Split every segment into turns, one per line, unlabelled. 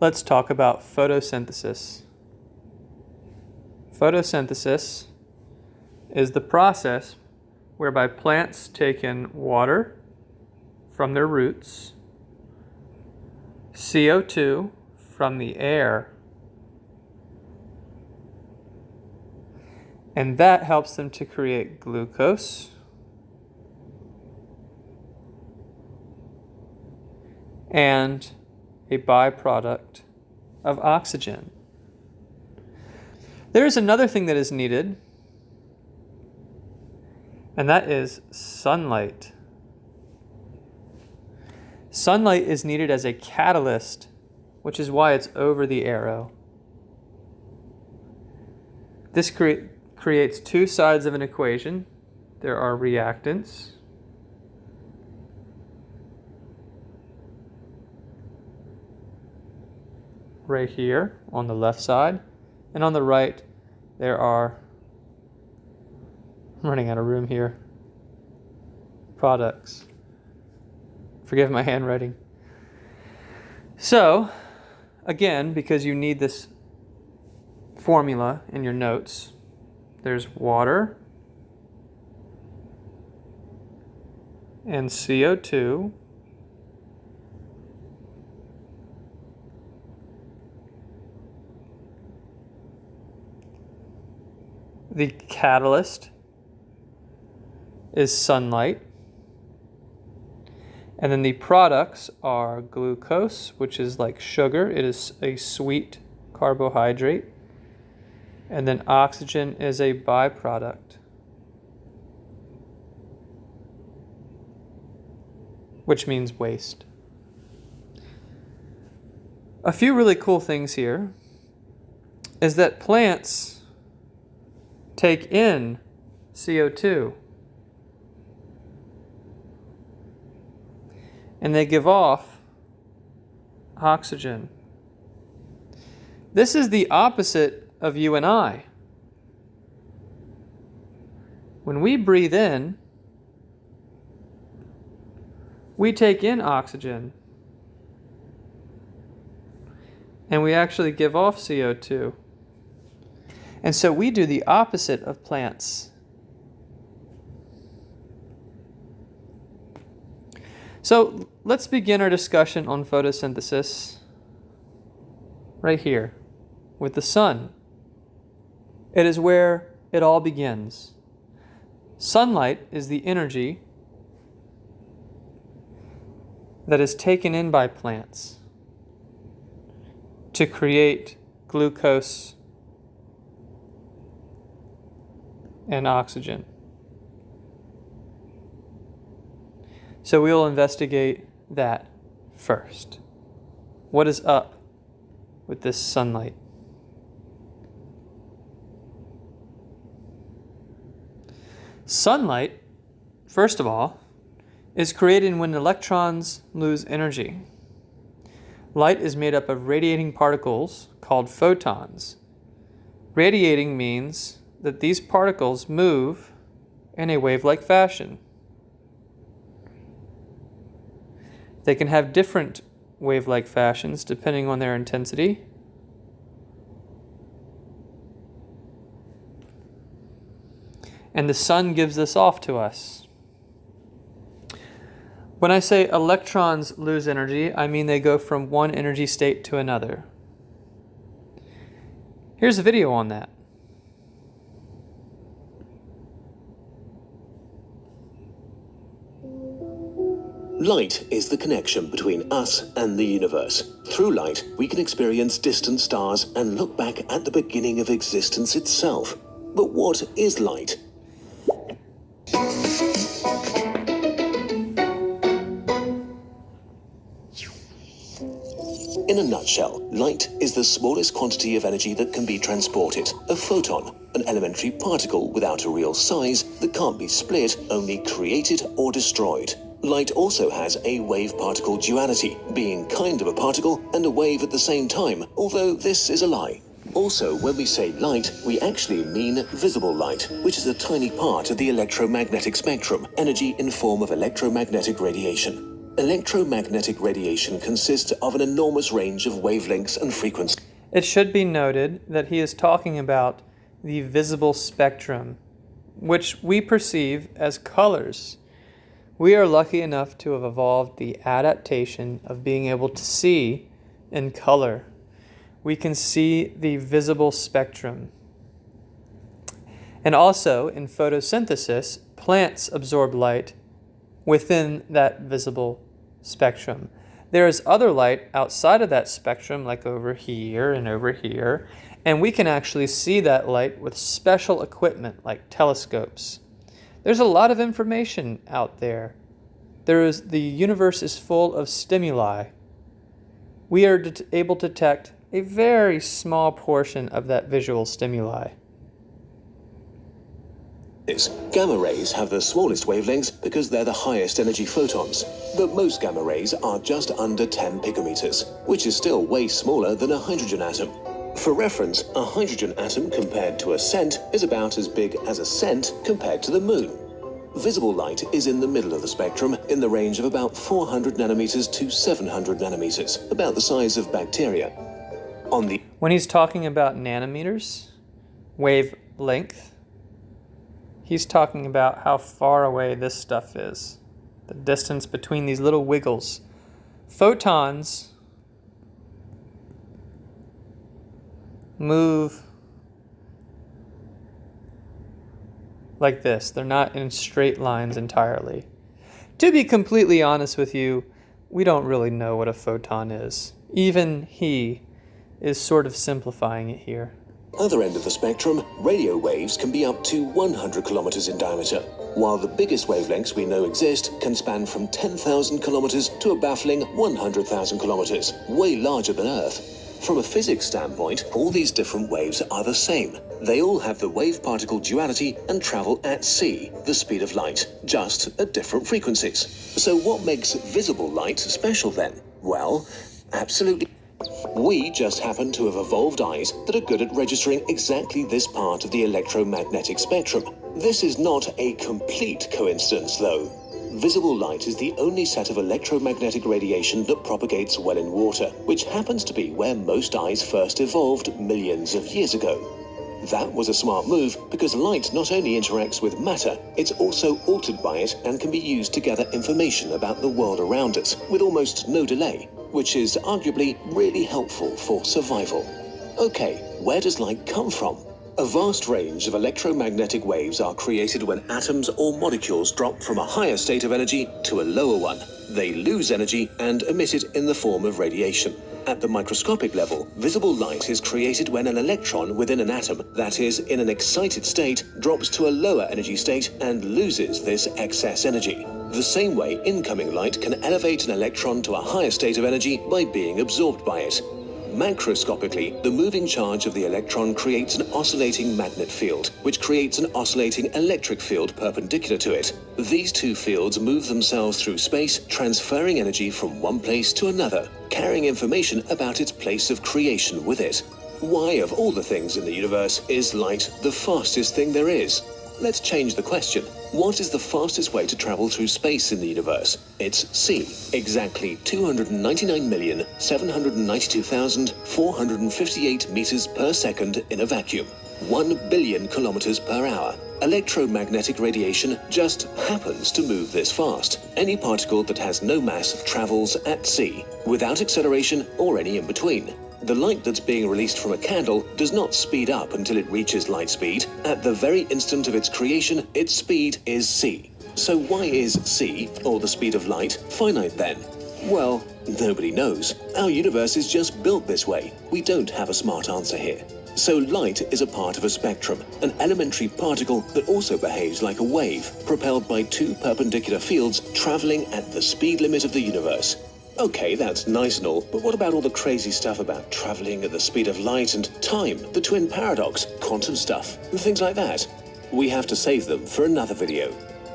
let's talk about photosynthesis. Photosynthesis is the process whereby plants take in water from their roots, CO2 from the air, and that helps them to create glucose and a byproduct of oxygen. There is another thing that is needed, and that is sunlight. Sunlight is needed as a catalyst, which is why it's over the arrow. This creates two sides of an equation. There are reactants right here on the left side, and on the right there are, I'm running out of room here, products. Forgive my handwriting. So again, because you need this formula in your notes, there's water and CO2 The catalyst is sunlight. And then the products are glucose, which is like sugar. It is a sweet carbohydrate. And then oxygen is a byproduct, which means waste. A few really cool things here is that plants take in CO2 and they give off oxygen. This is the opposite of you and I. When we breathe in, we take in oxygen and we actually give off CO2. And so we do the opposite of plants. So let's begin our discussion on photosynthesis right here with the sun. It is where it all begins. Sunlight is the energy that is taken in by plants to create glucose and oxygen. So we will investigate that first. What is up with this sunlight? Sunlight, first of all, is created when electrons lose energy. Light is made up of radiating particles called photons. Radiating means that these particles move in a wave-like fashion. They can have different wave-like fashions depending on their intensity. And the sun gives this off to us. When I say electrons lose energy, I mean they go from one energy state to another. Here's a video on that.
Light is the connection between us and the universe. Through light, we can experience distant stars and look back at the beginning of existence itself. But what is light? In a nutshell, light is the smallest quantity of energy that can be transported. A photon, an elementary particle without a real size that can't be split, only created or destroyed. Light also has a wave-particle duality, being kind of a particle and a wave at the same time, although this is a lie. Also, when we say light, we actually mean visible light, which is a tiny part of the electromagnetic spectrum, energy in form of electromagnetic radiation. Electromagnetic radiation consists of an enormous range of wavelengths and frequencies.
It should be noted that he is talking about the visible spectrum, which we perceive as colors. We are lucky enough to have evolved the adaptation of being able to see in color. We can see the visible spectrum. And also, in photosynthesis, plants absorb light within that visible spectrum. There is other light outside of that spectrum, like over here, and we can actually see that light with special equipment like telescopes. There's a lot of information out there. The universe is full of stimuli. We are able to detect a very small portion of that visual stimuli.
Gamma rays have the smallest wavelengths because they're the highest energy photons, but most gamma rays are just under 10 picometers, which is still way smaller than a hydrogen atom. For reference, a hydrogen atom compared to a cent is about as big as a cent compared to the moon. Visible light is in the middle of the spectrum, in the range of about 400 nanometers to 700 nanometers, about the size of bacteria.
When he's talking about nanometers, wavelength, he's talking about how far away this stuff is, the distance between these little wiggles. Photons move like this. They're not in straight lines entirely. To be completely honest with you, we don't really know what a photon is. Even he is sort of simplifying it here.
Other end of the spectrum, radio waves can be up to 100 kilometers in diameter, while the biggest wavelengths we know exist can span from 10,000 kilometers to a baffling 100,000 kilometers, way larger than Earth. From a physics standpoint, all these different waves are the same. They all have the wave-particle duality and travel at c, the speed of light, just at different frequencies. So what makes visible light special then? Well, absolutely. We just happen to have evolved eyes that are good at registering exactly this part of the electromagnetic spectrum. This is not a complete coincidence, though. Visible light is the only set of electromagnetic radiation that propagates well in water, which happens to be where most eyes first evolved millions of years ago. That was a smart move because light not only interacts with matter, it's also altered by it and can be used to gather information about the world around us with almost no delay, which is arguably really helpful for survival. Okay, where does light come from? A vast range of electromagnetic waves are created when atoms or molecules drop from a higher state of energy to a lower one. They lose energy and emit it in the form of radiation. At the microscopic level, visible light is created when an electron within an atom, that is, in an excited state, drops to a lower energy state and loses this excess energy. The same way incoming light can elevate an electron to a higher state of energy by being absorbed by it. Macroscopically, the moving charge of the electron creates an oscillating magnet field, which creates an oscillating electric field perpendicular to it. These two fields move themselves through space, transferring energy from one place to another, carrying information about its place of creation with it. Why, of all the things in the universe, is light the fastest thing there is? Let's change the question. What is the fastest way to travel through space in the universe? It's c, exactly 299,792,458 meters per second in a vacuum. 1 billion kilometers per hour. Electromagnetic radiation just happens to move this fast. Any particle that has no mass travels at c, without acceleration or any in between. The light that's being released from a candle does not speed up until it reaches light speed. At the very instant of its creation, its speed is c. So why is c, or the speed of light, finite then? Well, nobody knows. Our universe is just built this way. We don't have a smart answer here. So light is a part of a spectrum, an elementary particle that also behaves like a wave, propelled by two perpendicular fields traveling at the speed limit of the universe. Okay, that's nice and all, but what about all the crazy stuff about traveling at the speed of light and time, the twin paradox, quantum stuff, and things like that? We have to save them for another video.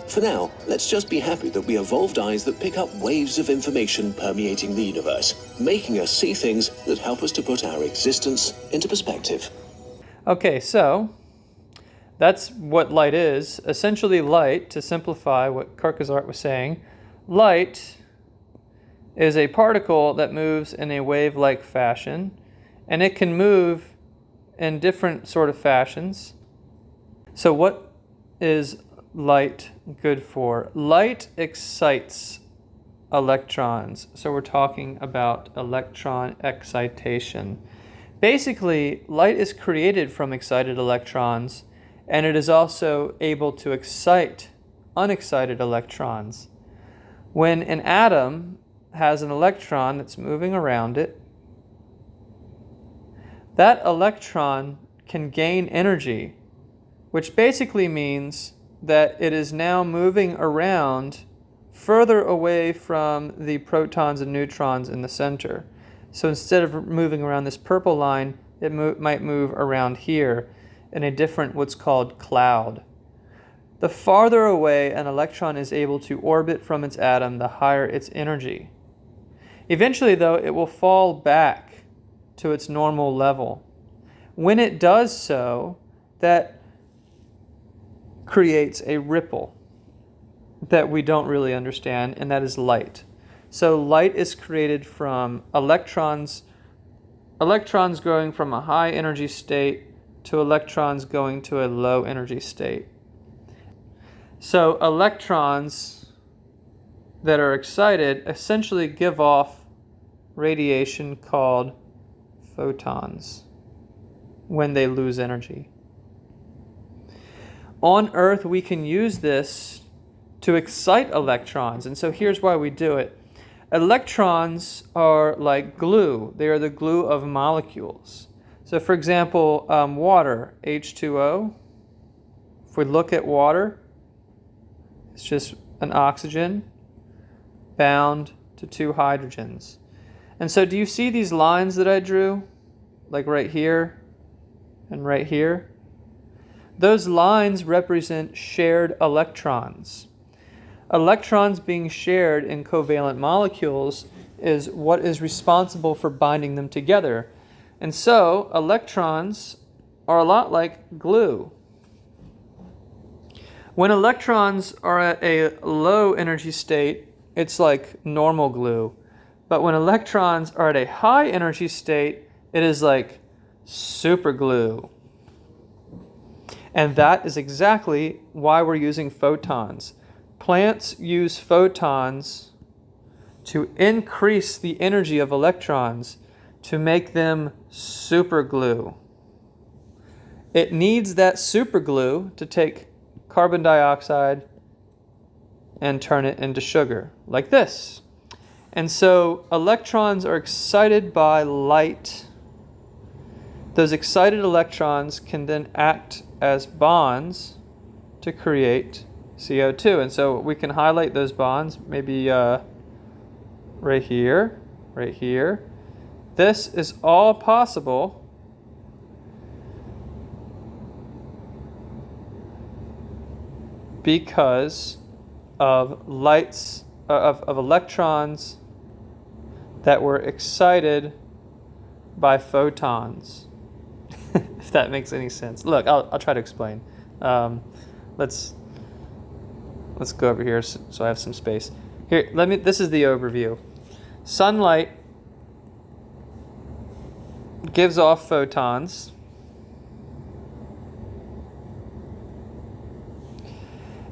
For now, let's just be happy that we evolved eyes that pick up waves of information permeating the universe, making us see things that help us to put our existence into perspective.
Okay, so that's what light is. Essentially light, to simplify what Kierkegaard was saying, light is a particle that moves in a wave-like fashion, and it can move in different sort of fashions. So what is light good for? Light excites electrons. So we're talking about electron excitation. Basically, light is created from excited electrons, and it is also able to excite unexcited electrons. When an atom has an electron that's moving around it, that electron can gain energy, which basically means that it is now moving around further away from the protons and neutrons in the center. So instead of moving around this purple line, it might move around here in a different what's called cloud. The farther away an electron is able to orbit from its atom, the higher its energy. Eventually, though, it will fall back to its normal level. When it does so, that creates a ripple that we don't really understand, and that is light. So light is created from electrons going from a high energy state to electrons going to a low energy state. So electrons that are excited essentially give off radiation called photons when they lose energy. On Earth, we can use this to excite electrons, and so here's why we do it. Electrons are like glue. They are the glue of molecules. So for example, water, H2O. If we look at water, it's just an oxygen bound to two hydrogens. And so do you see these lines that I drew? Like right here and right here? Those lines represent shared electrons. Electrons being shared in covalent molecules is what is responsible for binding them together. And so electrons are a lot like glue. When electrons are at a low energy state, it's like normal glue. But when electrons are at a high energy state, it is like super glue. And that is exactly why we're using photons. Plants use photons to increase the energy of electrons to make them super glue. It needs that super glue to take carbon dioxide and turn it into sugar, like this. And so electrons are excited by light. Those excited electrons can then act as bonds to create CO2. And so we can highlight those bonds, maybe right here, right here. This is all possible because of of electrons that were excited by photons. If that makes any sense. Look, I'll try to explain. Let's go over here so I have some space. Here, this is the overview. Sunlight gives off photons.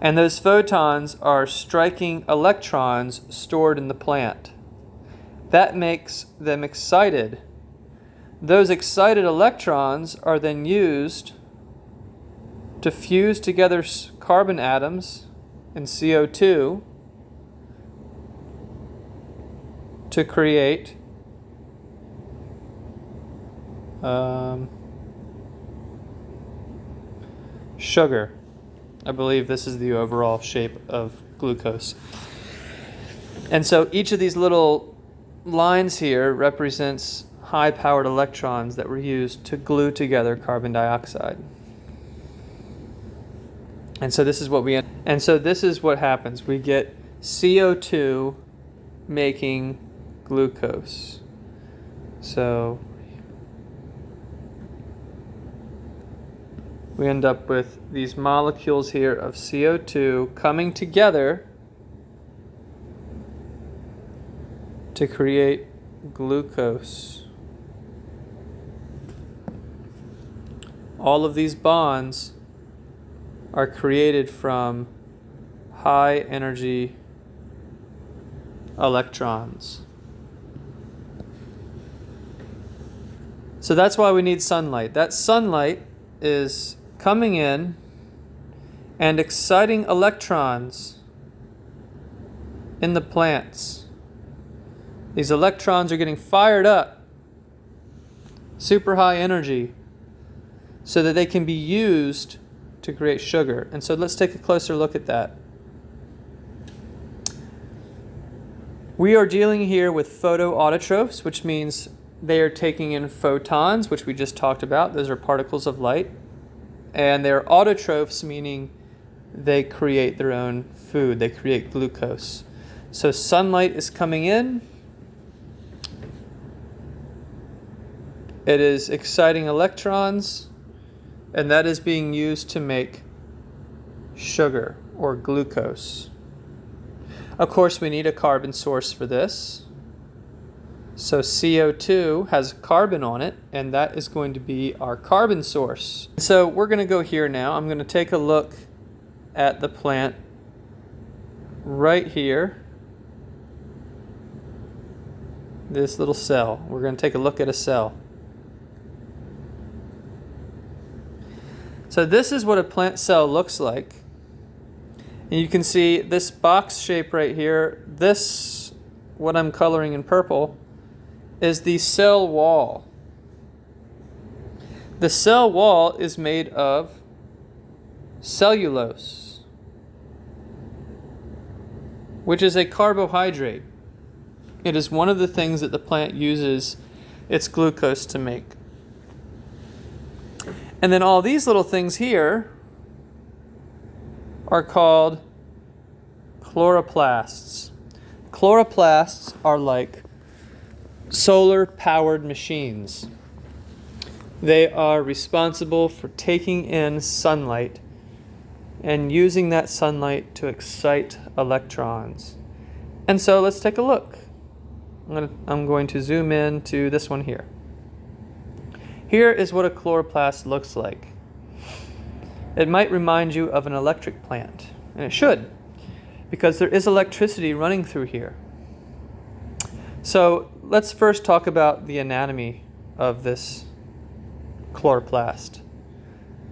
And those photons are striking electrons stored in the plant. That makes them excited. Those excited electrons are then used to fuse together carbon atoms in CO2 to create sugar. I believe this is the overall shape of glucose. And so each of these little lines here represents high-powered electrons that were used to glue together carbon dioxide. And so this is what happens. We get CO2 making glucose. So we end up with these molecules here of CO2 coming together to create glucose. All of these bonds are created from high energy electrons. So that's why we need sunlight. That sunlight is coming in and exciting electrons in the plants. These electrons are getting fired up, super high energy, so that they can be used to create sugar. And so let's take a closer look at that. We are dealing here with photoautotrophs, which means they are taking in photons, which we just talked about. Those are particles of light. And they're autotrophs, meaning they create their own food. They create glucose. So sunlight is coming in. It is exciting electrons, and that is being used to make sugar or glucose. Of course, we need a carbon source for this. So CO2 has carbon on it, and that is going to be our carbon source. So we're going to go here now. I'm going to take a look at the plant right here. This little cell. We're going to take a look at a cell. So this is what a plant cell looks like. And you can see this box shape right here. This, what I'm coloring in purple, is the cell wall. The cell wall is made of cellulose, which is a carbohydrate. It is one of the things that the plant uses its glucose to make. And then all these little things here are called chloroplasts. Chloroplasts are like solar-powered machines. They are responsible for taking in sunlight and using that sunlight to excite electrons. And so let's take a look. I'm going to zoom in to this one here. Here is what a chloroplast looks like. It might remind you of an electric plant, and it should, because there is electricity running through here. So let's first talk about the anatomy of this chloroplast.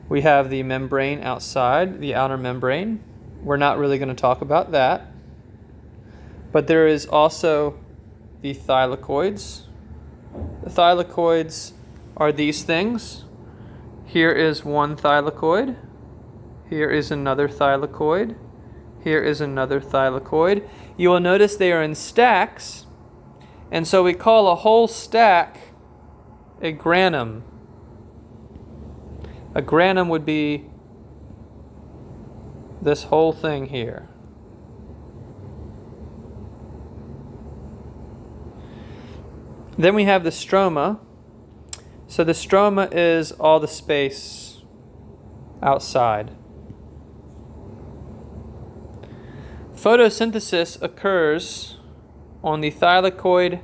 We have the membrane outside, the outer membrane. We're not really going to talk about that. But there is also the thylakoids. The thylakoids are these things. Here is one thylakoid. Here is another thylakoid. Here is another thylakoid. You will notice they are in stacks, and so we call a whole stack a granum. A granum would be this whole thing here. Then we have the stroma. So the stroma is all the space outside. Photosynthesis occurs on the thylakoid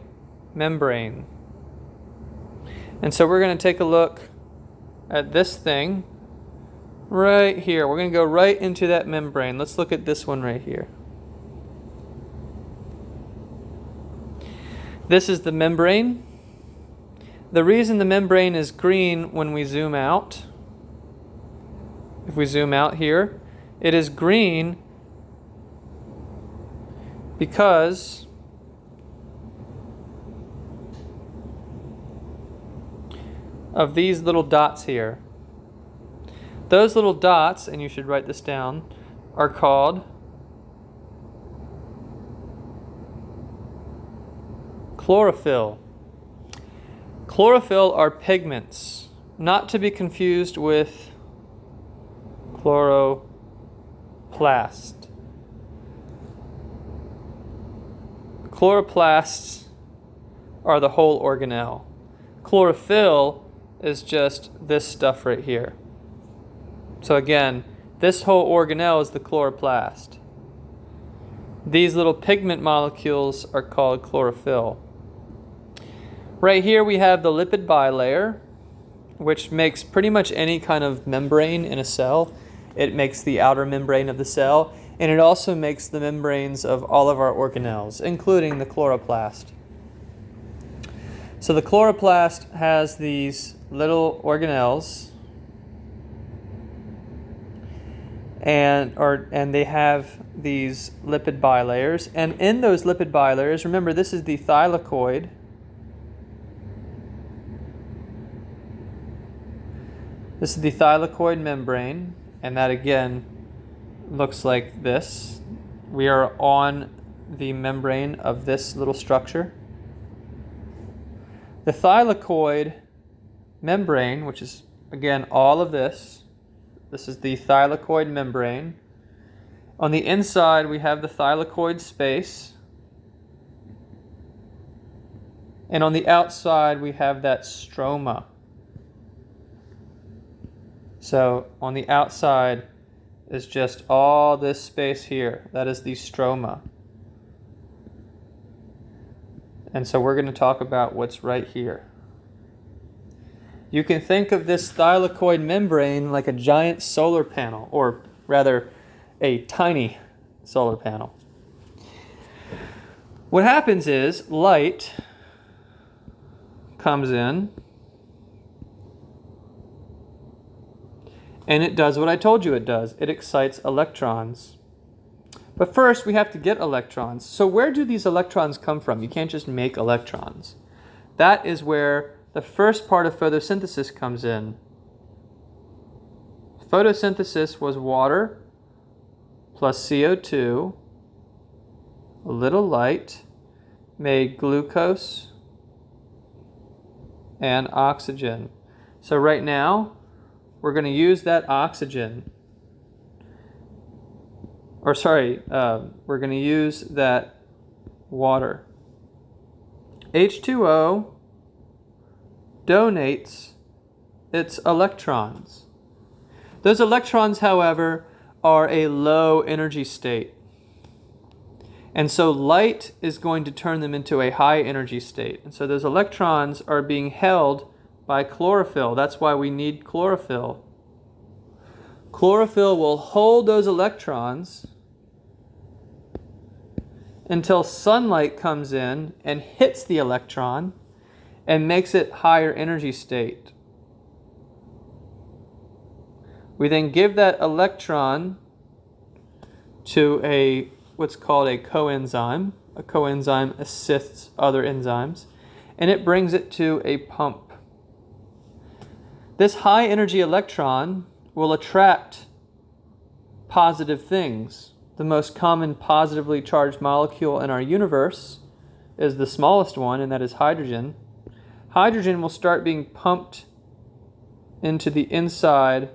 membrane. And so we're going to take a look at this thing right here. We're going to go right into that membrane. Let's look at this one right here. This is the membrane. The reason the membrane is green when we zoom out, if we zoom out here, it is green because of these little dots here. Those little dots, and you should write this down, are called chlorophyll. Chlorophyll are pigments, not to be confused with chloroplast. Chloroplasts are the whole organelle. Chlorophyll is just this stuff right here. So again, this whole organelle is the chloroplast. These little pigment molecules are called chlorophyll. Right here we have the lipid bilayer, which makes pretty much any kind of membrane in a cell. It makes the outer membrane of the cell, and it also makes the membranes of all of our organelles, including the chloroplast. So the chloroplast has these little organelles, and they have these lipid bilayers. And in those lipid bilayers, remember this is the thylakoid. This is the thylakoid membrane, and that again looks like this. We are on the membrane of this little structure. The thylakoid membrane, which is again all of this, this is the thylakoid membrane. On the inside we have the thylakoid space, and on the outside we have that stroma. So on the outside is just all this space here. That is the stroma. And so we're going to talk about what's right here. You can think of this thylakoid membrane like a giant solar panel, or rather a tiny solar panel. What happens is light comes in, and it does what I told you it does. It excites electrons. But first, we have to get electrons. So where do these electrons come from? You can't just make electrons. That is where the first part of photosynthesis comes in. Photosynthesis was water plus CO2, a little light, made glucose and oxygen. So right now, we're going to use that oxygen, we're going to use that water. H2O donates its electrons. Those electrons, however, are a low energy state. And so light is going to turn them into a high energy state. And so those electrons are being held by chlorophyll. That's why we need chlorophyll. Chlorophyll will hold those electrons until sunlight comes in and hits the electron and makes it higher energy state. We then give that electron to what's called a coenzyme. A coenzyme assists other enzymes, and it brings it to a pump. This high energy electron will attract positive things. The most common positively charged molecule in our universe is the smallest one, and that is hydrogen. Hydrogen will start being pumped into the inside,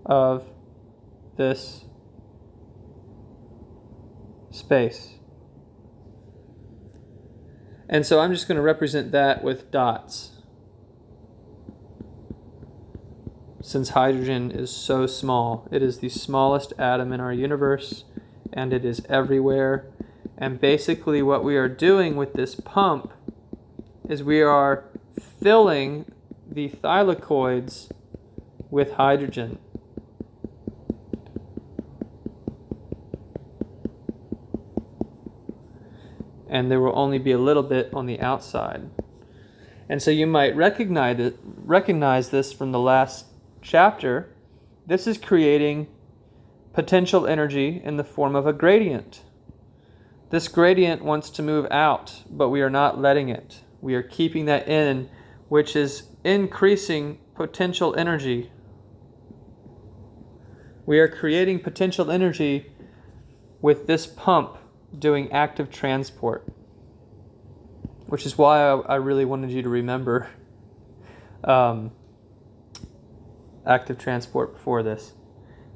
of this space. And so I'm just going to represent that with dots. Since hydrogen is so small, it is the smallest atom in our universe, and it is everywhere. And basically what we are doing with this pump is we are filling the thylakoids with hydrogen. And there will only be a little bit on the outside. And so you might recognize this from the last chapter. This is creating potential energy in the form of a gradient. This gradient wants to move out, but we are not letting it. We are keeping that in, which is increasing potential energy. We are creating potential energy with this pump doing active transport, which is why I really wanted you to remember active transport before this.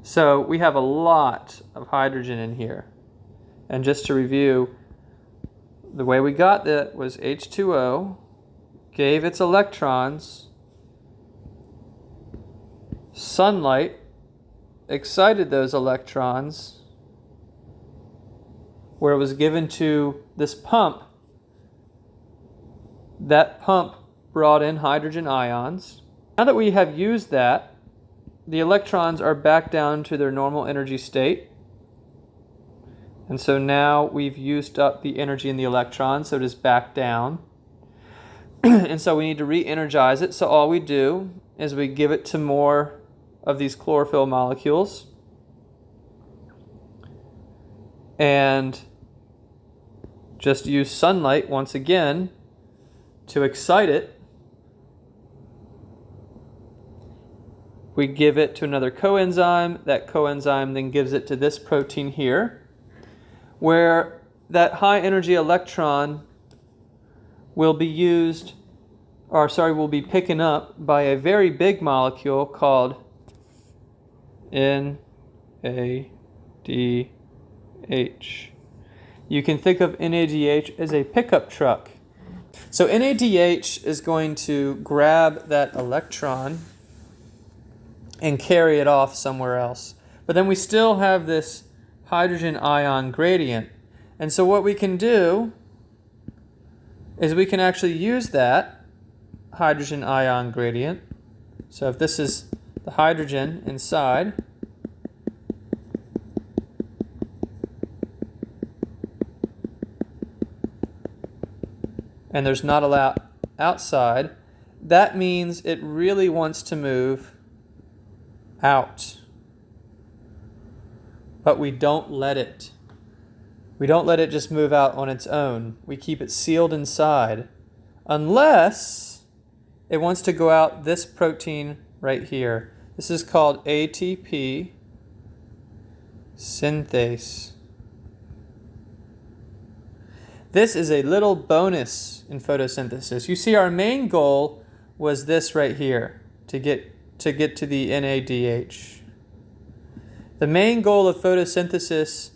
So we have a lot of hydrogen in here. And just to review, the way we got that was H2O gave its electrons sunlight excited those electrons, where it was given to this pump, that pump brought in hydrogen ions. Now that we have used that, the electrons are back down to their normal energy state. And so now we've used up the energy in the electron, so it is back down. And so we need to re-energize it. So all we do is we give it to more of these chlorophyll molecules. And just use sunlight once again to excite it. We give it to another coenzyme. That coenzyme then gives it to this protein here, where that high energy electron will be used, will be picking up by a very big molecule called NADH. You can think of NADH as a pickup truck. So NADH is going to grab that electron and carry it off somewhere else. But then we still have this hydrogen ion gradient. And so what we can do is we can actually use that hydrogen ion gradient. So if this is the hydrogen inside, and there's not a lot outside, that means it really wants to move out. But we don't let it. We don't let it just move out on its own. We keep it sealed inside, unless it wants to go out this protein right here. This is called ATP synthase. This is a little bonus in photosynthesis. You see, our main goal was this right here, to get to the NADH. The main goal of photosynthesis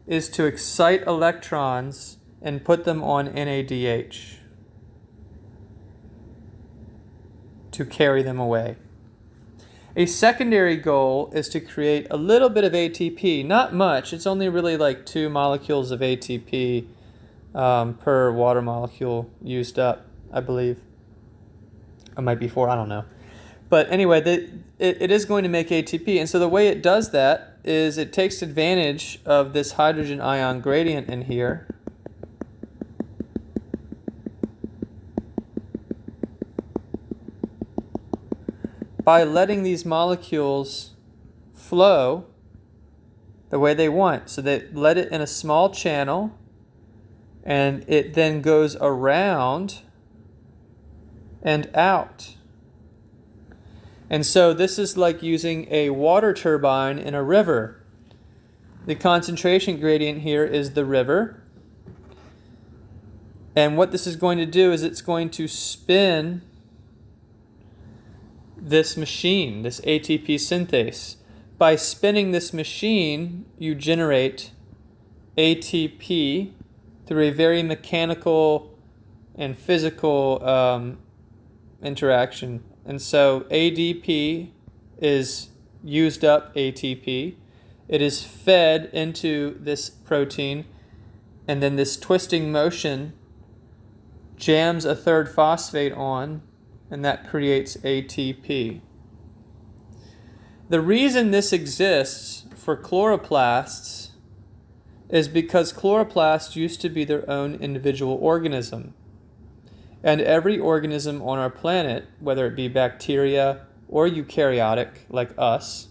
is to excite electrons and put them on NADH to carry them away. A secondary goal is to create a little bit of ATP, not much. It's only really like 2 molecules of ATP per water molecule used up, I believe. It might be 4, I don't know. But anyway, it is going to make ATP. And so the way it does that is it takes advantage of this hydrogen ion gradient in here. By letting these molecules flow the way they want. So they let it in a small channel, and it then goes around and out. And so this is like using a water turbine in a river. The concentration gradient here is the river. And what this is going to do is it's going to spin this machine, this ATP synthase. By spinning this machine, you generate ATP through a very mechanical and physical interaction. And so ADP is used up ATP. It is fed into this protein, and then this twisting motion jams a third phosphate on, and that creates ATP. The reason this exists for chloroplasts is because chloroplasts used to be their own individual organism. And every organism on our planet, whether it be bacteria or eukaryotic like us,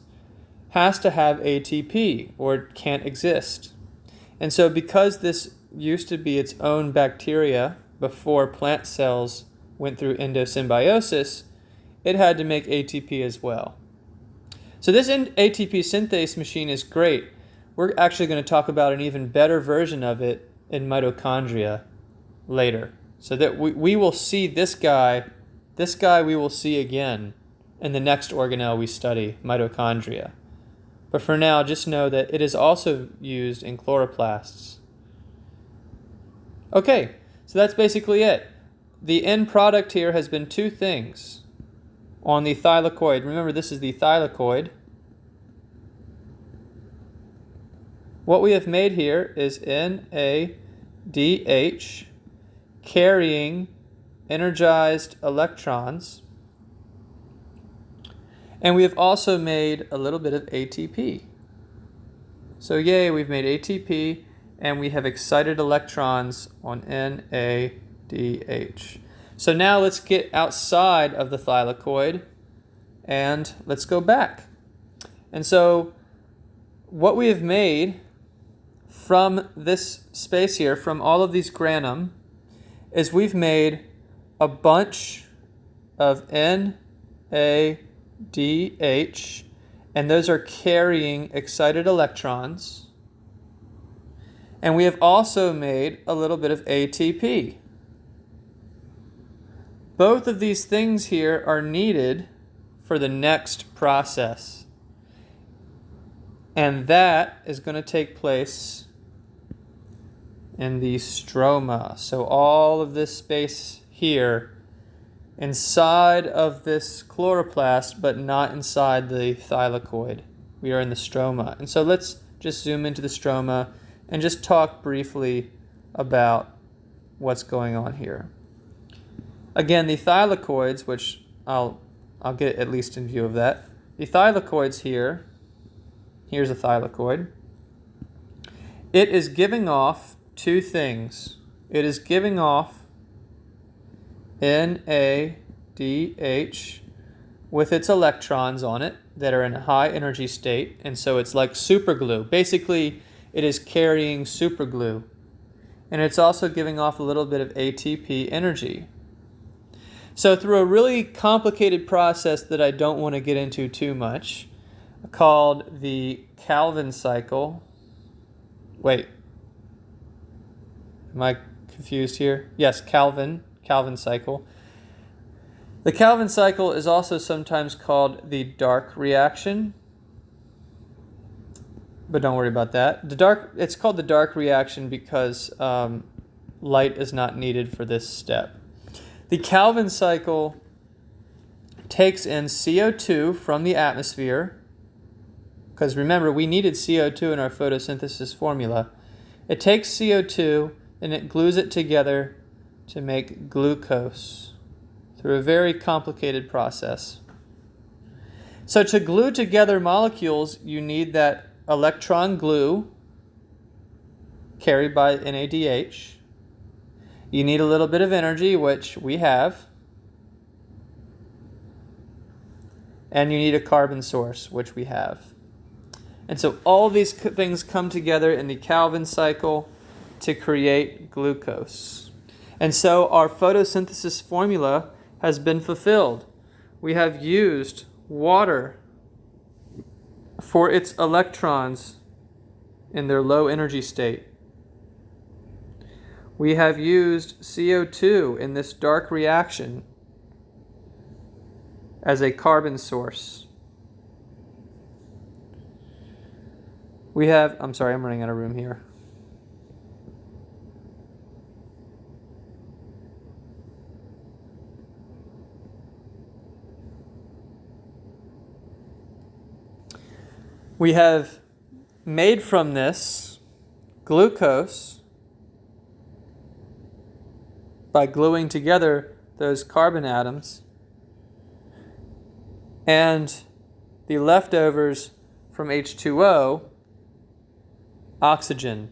has to have ATP or it can't exist. And so because this used to be its own bacteria before plant cells went through endosymbiosis, it had to make ATP as well. So this ATP synthase machine is great. We're actually going to talk about an even better version of it in mitochondria later. So that we will see this guy we will see again in the next organelle we study, mitochondria. But for now, just know that it is also used in chloroplasts. Okay, so that's basically it. The end product here has been 2 things on the thylakoid. Remember, this is the thylakoid. what we have made here is NADH carrying energized electrons. And we have also made a little bit of ATP. So yay, we've made ATP and we have excited electrons on NADH. So now let's get outside of the thylakoid and let's go back. And so what we have made from this space here, from all of these granum, is we've made a bunch of NADH, and those are carrying excited electrons. And we have also made a little bit of ATP. Both of these things here are needed for the next process. And that is going to take place in the stroma. So all of this space here inside of this chloroplast, but not inside the thylakoid. We are in the stroma. And so let's just zoom into the stroma and just talk briefly about what's going on here. Again, the thylakoids, which I'll get at least in view of that. The thylakoids here, here's a thylakoid. It is giving off two things. It is giving off NADH with its electrons on it that are in a high energy state, and so it's like superglue. Basically, it is carrying superglue. And it's also giving off a little bit of ATP energy. So through a really complicated process that I don't want to get into too much, called the Calvin cycle. Wait. Am I confused here? Yes, Calvin cycle. The Calvin cycle is also sometimes called the dark reaction. But don't worry about that. It's called the dark reaction because light is not needed for this step. The Calvin cycle takes in CO2 from the atmosphere, because remember, we needed CO2 in our photosynthesis formula. It takes CO2 and it glues it together to make glucose through a very complicated process. So to glue together molecules, you need that electron glue carried by NADH. You need a little bit of energy, which we have. And you need a carbon source, which we have. And so all these things come together in the Calvin cycle to create glucose. And so our photosynthesis formula has been fulfilled. We have used water for its electrons in their low energy state. We have used CO2 in this dark reaction as a carbon source. I'm running out of room here. We have made from this glucose by gluing together those carbon atoms, and the leftovers from H2O, oxygen.